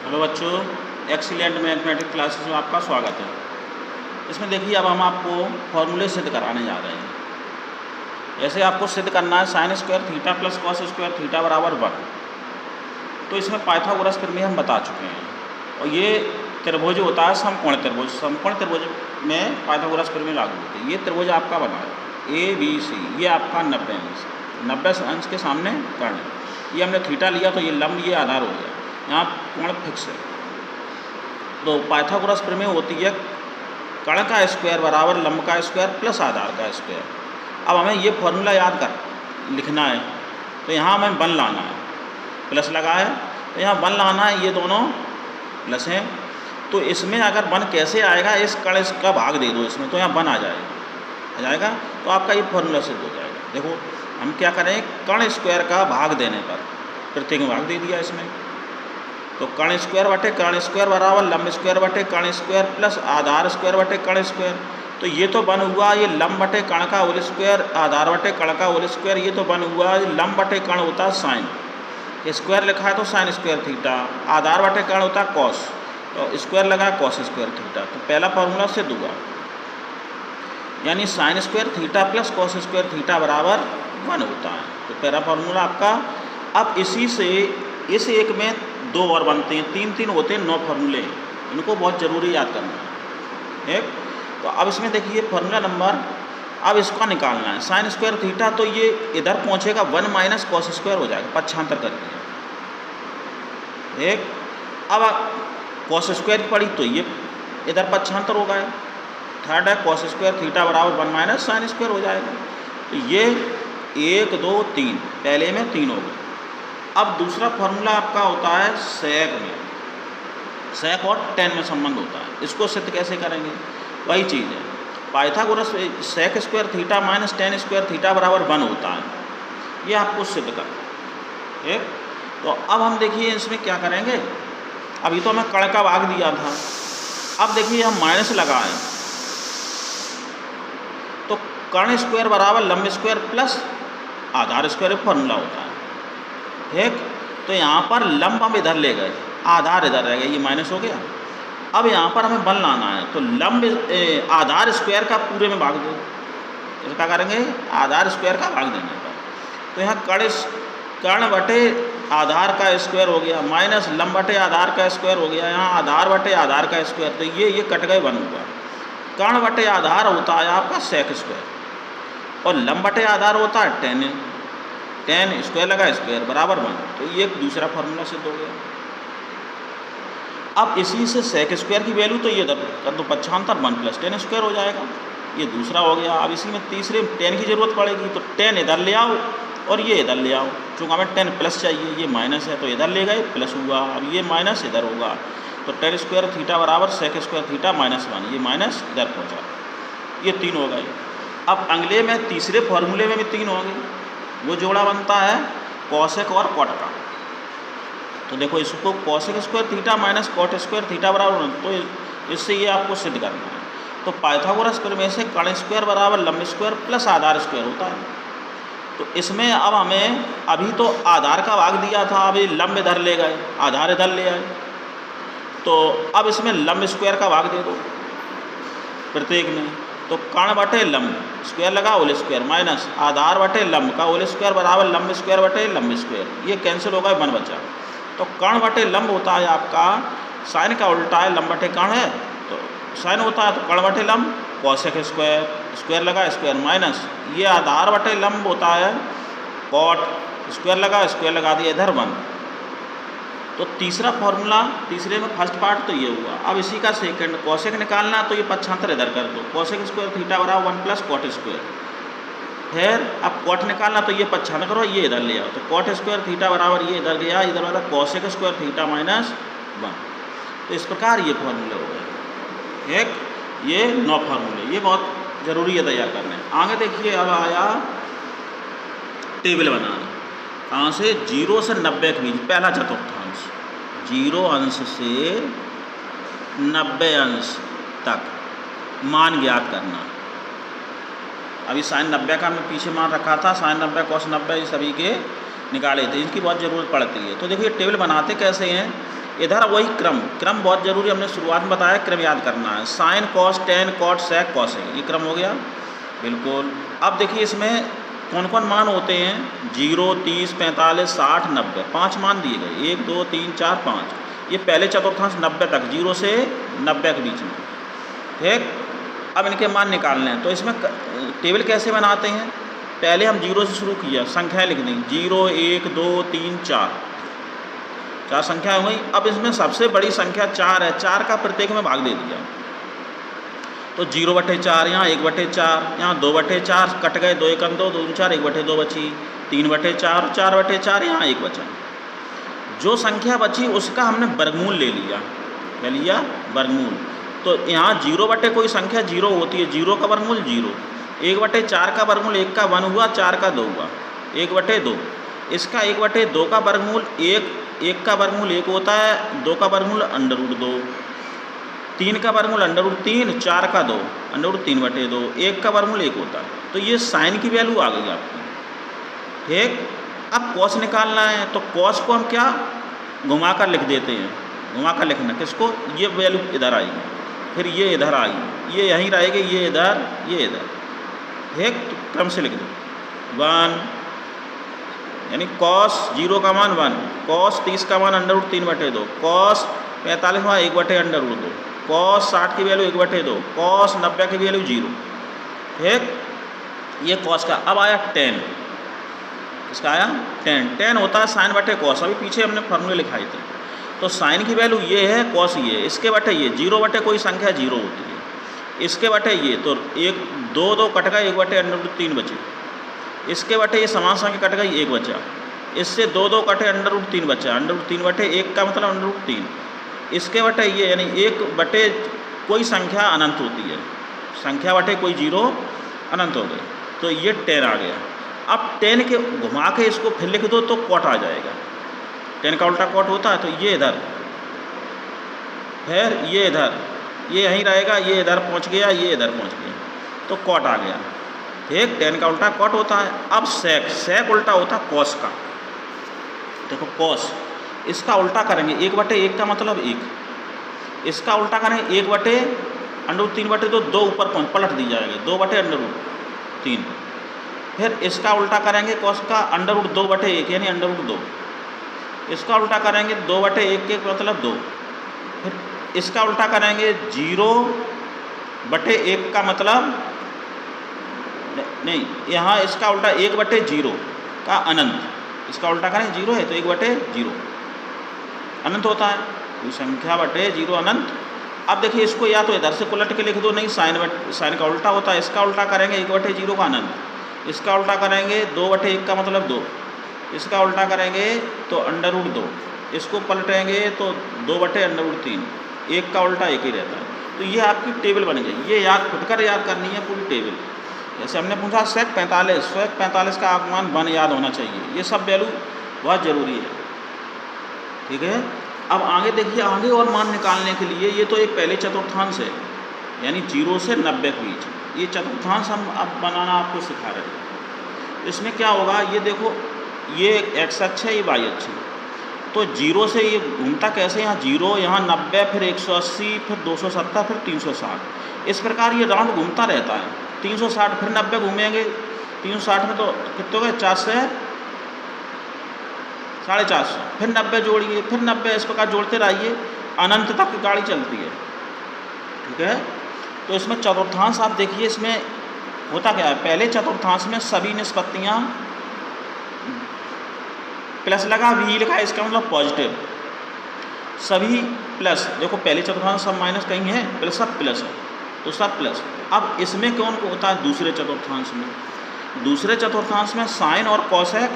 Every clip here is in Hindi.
हेलो बच्चों, एक्सीलेंट मैथमेटिक्स क्लासेस में आपका स्वागत है। इसमें देखिए अब हम आपको फॉर्मूले सिद्ध कराने जा रहे हैं। जैसे आपको सिद्ध करना है sine square theta plus cos square theta बराबर 1। तो इसमें पाइथागोरस प्रमेय हम बता चुके हैं। और ये त्रिभुज होता है समकोण त्रिभुज। समकोण त्रिभुज में पाइथागोरस प्रमेय लागू होती है। ये त्रिभुज आपका बना है ABC, ये आपका 90 अंश, 90 अंश के सामने कर्ण है। ये हमने थीटा लिया तो ये लंब, ये आधार हो गया, यहाँ कोण फिक्स है। तो पाइथागोरस प्रमेय होती है कर्ण का स्क्वायर बराबर लंब का स्क्वायर प्लस आधार का स्क्वायर। अब हमें ये फॉर्मूला याद कर लिखना है, तो यहाँ हमें 1 लाना है। प्लस लगा है तो यहाँ 1 लाना है, ये दोनों प्लस हैं। तो इसमें अगर 1 कैसे आएगा, इस कर्ण का भाग दे दो इसमें, तो यहाँ 1 आ जाएगा। तो आपका ये फॉर्मूला सिद्ध हो जाएगा। देखो हम क्या करें, कर्ण स्क्वायर का भाग देने पर प्रत्येक में भाग दे दिया इसमें। तो कर्ण स्क्वायर बटे कर्ण स्क्वायर बराबर लंब स्क्वायर बटे कर्ण स्क्वायर प्लस आधार स्क्वायर बटे कर्ण स्क्वायर। तो ये तो 1 हुआ, ये लंब बटे कर्ण का होल स्क्वायर, आधार बटे कर्ण का होल स्क्वायर, ये तो 1 हुआ। लंब बटे कर्ण होता है साइन, स्क्वायर लिखा है तो साइन स्क्वायर थीटा, आधार बटे कर्ण होता है कॉस, तो स्क्वायर लगा कॉस स्क्वायर थीटा। तो पहला फॉर्मूला सिद्ध हुआ, यानी sine square theta plus cos square theta बराबर 1 होता है। तो पहला फार्मूला आपका। अब इसी से इस एक में 2 और बनते हैं, 3 होते हैं 9 फार्मूले। इनको बहुत ज़रूरी याद करना है। एक तो अब इसमें देखिए फार्मूला नंबर, अब इसका निकालना है साइन स्क्वायर थीटा। तो ये इधर पहुँचेगा 1 माइनस कॉस स्क्वायर हो जाएगा, पक्षांतर करके। एक अब कॉस स्क्वायर की पड़ी तो ये इधर पक्षांतर हो गया। थर्ड है कॉस स्क्वायर थीटा बराबर 1 माइनस साइन स्क्वायर हो जाएगा। तो ये 1 2 3 पहले में 3 हो गए। अब दूसरा फार्मूला आपका होता है सेक में, सेक और टेन में संबंध होता है। इसको सिद्ध कैसे करेंगे, वही चीज़ है। Pythagoras sec square theta minus tan square theta बराबर 1 होता है। ये आपको सिद्ध कर एक। तो अब हम देखिए इसमें क्या करेंगे। अभी तो हमें कर्ण का भाग दिया था, अब देखिए हम माइनस लगाएं तो कर्ण स्क्वायर बराबर लंब स्क्वायर प्लस आधार स्क्वायर फार्मूला होता है। ठीक, तो यहाँ पर लंब हम इधर ले गए, आधार इधर रह गया, ये माइनस हो गया। अब यहाँ पर हमें 1 लाना है, तो लंब आधार स्क्वायर का पूरे में भाग दो। तो क्या करेंगे, आधार स्क्वायर का भाग देने पर तो यहाँ कर्ण बटे आधार का स्क्वायर हो गया माइनस लंब बटे आधार का स्क्वायर हो गया। यहाँ आधार बटे आधार का स्क्वायर, तो ये कट गए 1 हुआ। कर्ण बटे आधार होता है आपका सेक स्क्वायर और लंब बटे आधार होता है टेन स्क्वायर लगा स्क्वायर बराबर 1। तो ये एक दूसरा फार्मूला सिद्ध हो गया। अब इसी से सेक स्क्वायर की वैल्यू तो ये कर दो पक्षांतर 1 प्लस टेन स्क्वायर हो जाएगा, ये दूसरा हो गया। अब इसी में तीसरे टेन की ज़रूरत पड़ेगी, तो टेन इधर ले आओ और ये इधर ले आओ। चूँकि हमें 10 प्लस चाहिए, ये माइनस है तो इधर ले गए प्लस हुआ, अब ये माइनस इधर होगा। तो टेन स्क्वायर थीटा बराबर सेक स्क्वायर थीटा माइनस 1, ये माइनस इधर पहुँचा, ये 3 हो गए। अब अगले में तीसरे फार्मूले में भी 3 होंगे, वो जोड़ा बनता है कॉसेक और कॉट का। तो देखो इसको cosec square theta minus cot square theta बराबर, तो इससे ये आपको सिद्ध करना है। तो पाइथागोरस प्रमेय से कर्ण स्क्वायर बराबर लंब स्क्वायर प्लस आधार स्क्वायर होता है। तो इसमें अब हमें अभी तो आधार का भाग दिया था, अभी लंब इधर ले गए, आधार इधर ले आए। तो अब इसमें लंब स्क्वायर का भाग दे दो प्रत्येक में। तो कर्ण बटे लंब स्क्वायर लगा होल स्क्वायर माइनस आधार बटे लंब का होल स्क्वायर बराबर लंब स्क्वायर बटे लंब स्क्वायर, ये कैंसिल होगा, 1 बचा। तो कर्ण बटे लंब होता है आपका, साइन का उल्टा है, लंब बटे कर्ण है तो साइन होता है, तो कर्ण बटे लंब कॉसेक स्क्वायर, स्क्वायर लगा स्क्वायर माइनस ये आधार बटे लंब होता है कॉट, स्क्वायर लगा दिया इधर 1। तो तीसरा फार्मूला, तीसरे में फर्स्ट पार्ट तो ये हुआ। अब इसी का सेकंड कॉसेक निकालना, तो ये पक्षांतर इधर कर दो, कॉसेक स्क्वायर थीटा बराबर 1 प्लस कॉट स्क्वायर। फिर अब कॉट निकालना, तो ये पक्षांतर करो, ये इधर ले आओ, तो कॉट स्क्वायर थीटा बराबर ये इधर गया, इधर वाला कॉसेक स्क्वायर थीटा माइनस 1। तो इस प्रकार ये फार्मूले हो गए एक, ये 9 फार्मूले, ये बहुत ज़रूरी है तैयार करने। आगे देखिए अब आया टेबल बनाना, कहाँ से, 0 से 90 के बीच पहला चतुर्थांश, 0 अंश से 90 अंश तक मान ज्ञात करना। अभी साइन 90 का मैं पीछे मान रखा था, साइन 90 कॉस 90 ये सभी के निकाले थे, इनकी बहुत ज़रूरत पड़ती है। तो देखिए टेबल बनाते कैसे हैं, इधर वही क्रम बहुत ज़रूरी, हमने शुरुआत में बताया क्रम याद करना है। Sine cos tan cot sec cosec, ये क्रम हो गया बिल्कुल। अब देखिए इसमें कौन कौन मान होते हैं, 0, 30, 45, 60, 90, 5 मान दिए गए, 1, 2, 3, 4, 5। ये पहले चतुर्थांश 90 तक, 0 से 90 के बीच में, ठीक। अब इनके मान निकालने हैं, तो इसमें टेबल कैसे बनाते हैं, पहले हम 0 से शुरू किया, संख्याएँ लिख दी, 0, 1, 2, 3, 4, 4 संख्या हो गई। अब इसमें सबसे बड़ी संख्या 4 है, 4 का प्रत्येक में भाग दे दिया, तो 0/4, यहाँ 1/4, यहाँ 2/4 कट गए, 2 1 2, 2 4, 1/2 बची, 3/4, 4/4, यहाँ 1 बचा। जो संख्या बची उसका हमने वर्गमूल ले लिया, क्या लिया, वर्गमूल। तो यहाँ 0 बटे कोई संख्या 0 होती है, 0 का वर्गमूल 0, 1/4 का वर्गमूल 1 का 1 हुआ, 4 का 2 हुआ, 1/2। इसका 1/2 का वर्गमूल 1 का वर्गमूल 1 होता है, 2 का वर्गमूल √2, 3 का वर्गमूल √3, 4 का 2 √3/2, 1 का वर्गमूल 1 होता है। तो ये साइन की वैल्यू आ गई आपकी, ठीक। अब कॉस निकालना है, तो कॉस को हम क्या घुमा कर लिख देते हैं, घुमा कर लिखना किसको, ये वैल्यू इधर आएगी, फिर ये इधर आई, ये यहीं रहेगी, ये इधर, ये इधर, ठीक। तो क्रम से लिख दो, 1 यानी कॉस 0 का मान 1, कॉस 30 का मान √3/2, कॉस 45 मान 1/√2, कॉस 60 की वैल्यू 1/2, कॉस 90 की वैल्यू 0, ठीक। ये कॉस का। अब आया टेन, इसका आया टेन होता है साइन बटे कॉस, अभी पीछे हमने फॉर्मूले लिखाए थे। तो साइन की वैल्यू ये है, कॉस ये है, इसके बटे ये, 0 बटे कोई संख्या 0 होती है, इसके बटे ये, तो 1 2 2 कट गए, 1/√3 बचे, इसके बटे ये समान संख्या कट गई, 1 बचा, इससे 2 2 कटे, √3 बचा, √3/1 का मतलब √3, इसके बटे ये, यानी 1 बटे कोई संख्या अनंत होती है, संख्या बटे कोई 0 अनंत हो गई, तो ये 10 आ गया। अब 10 के घुमा के इसको फिर लिख दो तो कॉट आ जाएगा, 10 का उल्टा कॉट होता है, तो ये इधर, फिर ये इधर, ये यहीं रहेगा, ये इधर पहुंच गया, ये इधर पहुंच गया, तो कॉट आ गया, ठीक। 10 का उल्टा कॉट होता है। अब सेक उल्टा होता है कॉस का, देखो कॉस, इसका उल्टा करेंगे, 1/1 का मतलब 1, इसका उल्टा करेंगे 1/√3/2, 2 ऊपर पलट दी जाएगी, 2/√3, फिर इसका उल्टा करेंगे कॉस का √2/1 यानी √2, इसका उल्टा करेंगे 2/1 के मतलब 2, फिर इसका उल्टा करेंगे 0/1 का मतलब नहीं, यहाँ इसका उल्टा 1/0 का अनंत, इसका उल्टा करें 0 है तो 1/0 अनंत होता है, कोई संख्या बटे 0 अनंत। अब देखिए इसको या तो इधर से उलट के लिख दो, नहीं साइन का उल्टा होता है, इसका उल्टा करेंगे 1/0 का अनंत, इसका उल्टा करेंगे 2/1 का मतलब 2, इसका उल्टा करेंगे तो √2, इसको पलटेंगे तो 2/√3, 1 का उल्टा 1 ही रहता है। तो ये आपकी टेबल बन गई, ये याद खुदकर याद करनी है पूरी टेबल। जैसे हमने पूछा सेक 45 का मान 1 याद होना चाहिए, ये सब वैल्यू बहुत ज़रूरी है, ठीक है। अब आगे देखिए, आगे और मान निकालने के लिए, ये तो एक पहले चतुर्थांश है, यानी 0 से 90 के बीच, ये चतुर्थांश हम अब बनाना आपको सिखा रहे हैं। इसमें क्या होगा, ये देखो, ये x अक्ष है, ये y अक्ष है, तो 0 से ये घूमता कैसे, यहाँ 0, यहाँ 90, फिर 180, फिर 270, फिर 360, इस प्रकार ये राउंड घूमता रहता है। 360 फिर 90 घूमेंगे, 360 में तो कितने हो गए, 4 से 450, फिर 90 जोड़िए, फिर 90, इस प्रकार जोड़ते रहिए, अनंत तक की गाड़ी चलती है, ठीक है। तो इसमें चतुर्थांश आप देखिए, इसमें होता क्या है, पहले चतुर्थांश में सभी निष्पत्तियाँ प्लस लगा, वी लिखा है, इसका मतलब पॉजिटिव, सभी प्लस, देखो पहले चतुर्थांश सब माइनस कहीं है, प्लस सब प्लस है, तो सब प्लस। अब इसमें कौन होता है, दूसरे चतुर्थांश में, दूसरे चतुर्थांश में साइन और कॉसेक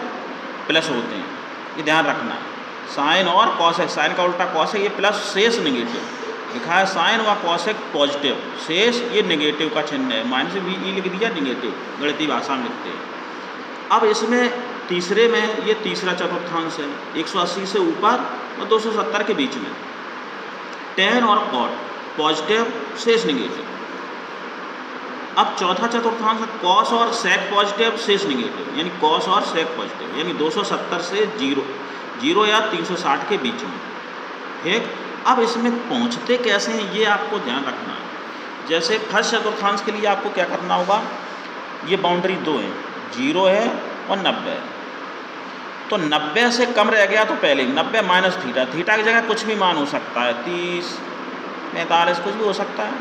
प्लस होते हैं, ये ध्यान रखना है, साइन और कॉसेक, साइन का उल्टा कॉसेक, ये प्लस, शेष निगेटिव लिखा है, साइन व कॉसेक पॉजिटिव, शेष ये निगेटिव का चिन्ह है, माइनस वी लिख दिया निगेटिव, गणितीय भाषा में लिखते हैं। अब इसमें तीसरे में, ये तीसरा चतुर्थांश है, 180 से ऊपर और 270 के बीच में, टेन और कॉट पॉजिटिव, शेष निगेटिव। अब चौथा चतुर्थांश कॉस और सेक पॉजिटिव, शेष निगेटिव, यानी कॉस और सेक पॉजिटिव, यानी 270 से 0 या 360 के बीच में, ठीक। अब इसमें पहुंचते कैसे हैं ये आपको ध्यान रखना है। जैसे फर्स्ट चतुर्थांश के लिए आपको क्या करना होगा, ये बाउंड्री 2 है, 0 है और 90 है। तो 90 से कम रह गया तो पहले 90 माइनस थीटा, थीटा की जगह कुछ भी मान हो सकता है, 30, 45 कुछ भी हो सकता है।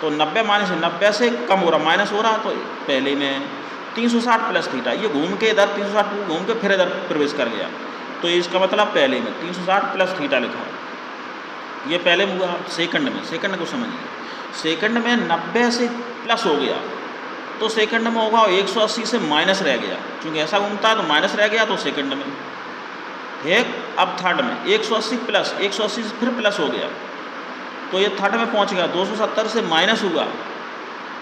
तो 90 माइनस 90 से कम हो रहा, माइनस हो रहा, तो पहले में 360 प्लस थीटा, ये घूम के इधर 360 घूम के फिर इधर प्रवेश कर गया, तो इसका मतलब पहले में 360 प्लस थीटा लिखा, ये पहले में हुआ। सेकंड में, सेकंड को समझिए, सेकंड में 90 से प्लस हो गया तो सेकंड में होगा 180 से माइनस रह गया, क्योंकि ऐसा घूमता है तो माइनस रह गया तो सेकंड में। ठीक। अब थर्ड में 180 प्लस, 180 से फिर प्लस हो गया तो ये थर्ड में पहुंच गया, 270 से माइनस हुआ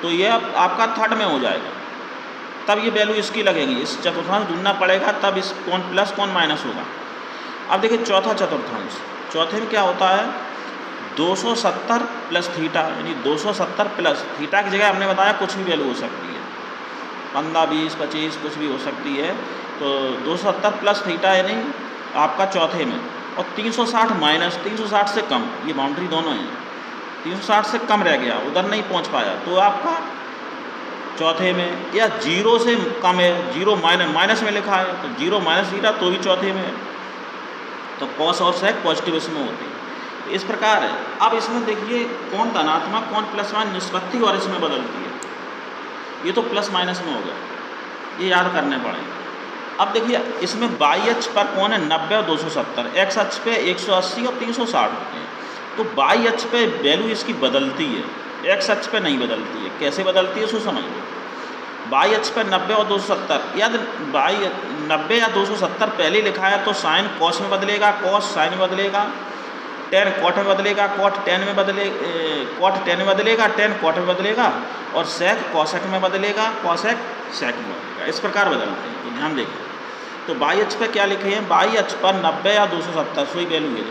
तो ये अब आपका थर्ड में हो जाएगा। तब ये वैल्यू इसकी लगेगी, इस चतुर्थांश ढूंढना पड़ेगा, तब इस कौन प्लस कौन माइनस होगा। अब देखिए चौथा चतुर्थांश, चौथे में क्या होता है, 270 प्लस थीटा, यानी 270 प्लस थीटा की जगह हमने बताया कुछ भी वैल्यू हो सकती है, 15, 20, 25 कुछ भी हो सकती है। तो 270 प्लस थीटा यानी आपका चौथे में, और 360 माइनस 360 से कम, ये बाउंड्री दोनों हैं, 360 से कम रह गया, उधर नहीं पहुंच पाया तो आपका चौथे में, या 0 से कम है, 0 माइनस में लिखा है तो 0 माइनस थीटा तो भी चौथे में है। तो कॉस और सेक पॉजिटिव इसमें होती है, इस प्रकार है। अब इसमें देखिए कौन धनात्मक कौन प्लस माइनस निष्पत्ति और इसमें बदलती है, ये तो प्लस माइनस में हो गया, ये याद करने पड़ेंगे। अब देखिए इसमें y अक्ष पर कौन है, 90 और 270, x अक्ष पे 180 और 360 होते हैं। तो y अक्ष पे वैल्यू इसकी बदलती है, x अक्ष पे नहीं बदलती है। कैसे बदलती है उसको समझिए। y अक्ष पर 90 और 270, यदि y 90 या 270 पहले लिखा है तो साइन कॉस में बदलेगा, कॉस साइन में बदलेगा, टेन कॉट में बदलेगा, कॉट टेन में बदलेगा, टेन कॉट में बदलेगा, और सेक कॉसेक में बदलेगा, कॉसेक सेक में बदलेगा। इस प्रकार बदलते हैं, तो ध्यान देखिए। तो y अक्ष पर क्या लिखे हैं, y अक्ष पर 90 या 270 सोई वैल्यू है,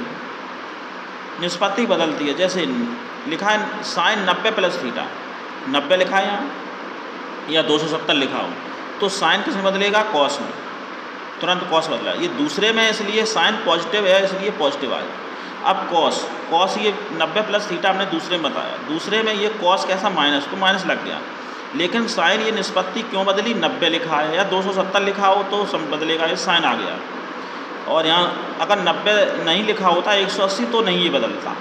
निष्पत्ति बदलती है। जैसे लिखा है साइन 90 प्लस थीटा, 90 लिखा है यहाँ या 270 लिखा हो, तो साइन किस में बदलेगा, कॉस में, तुरंत कॉस बदला। ये दूसरे में इसलिए साइन पॉजिटिव है इसलिए पॉजिटिव आया। अब कॉस, कॉस ये 90 प्लस थीटा हमने दूसरे में बताया, दूसरे में ये कॉस कैसा माइनस, तो माइनस लग गया। लेकिन साइन ये निष्पत्ति क्यों बदली, 90 लिखा है या 270 लिखा हो तो सब बदलेगा, ये साइन आ गया। और यहाँ अगर 90 नहीं लिखा होता 180 तो नहीं ये बदलता।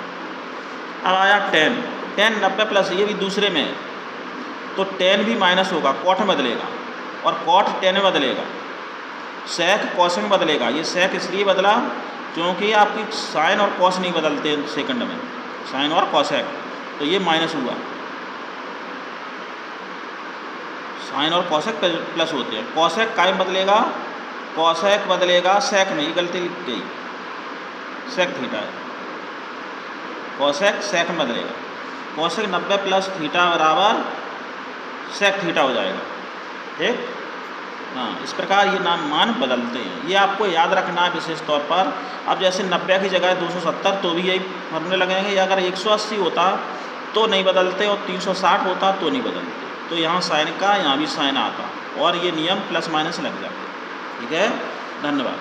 अब आया टेन, 90 प्लस, ये भी दूसरे में है तो टेन भी माइनस होगा, कॉट में बदलेगा, और कॉट टेन में बदलेगा, सेक कॉस में बदलेगा। ये सेक इसलिए बदला क्योंकि आपकी साइन और कॉस नहीं बदलते सेकंड में, साइन और कॉसेक, तो ये माइनस हुआ। साइन और कॉसेक प्लस होते हैं, कॉसेक काय में बदलेगा, कॉसेक बदलेगा सेक में, ये गलती लिख गई, सेक थीटा है, कॉसेक सेक में बदलेगा, कॉसेक 90 प्लस थीटा बराबर सेक थीटा हो जाएगा। ठीक। हाँ, इस प्रकार ये मान बदलते हैं, ये आपको याद रखना है विशेष तौर पर। अब जैसे 90 की जगह 270 तो भी यही फॉर्मूले लगेंगे, या अगर 180 होता तो नहीं बदलते और 360 होता तो नहीं बदलते, तो यहाँ साइन का यहाँ भी साइन आता और ये नियम प्लस माइनस लग जाते। ठीक है, धन्यवाद।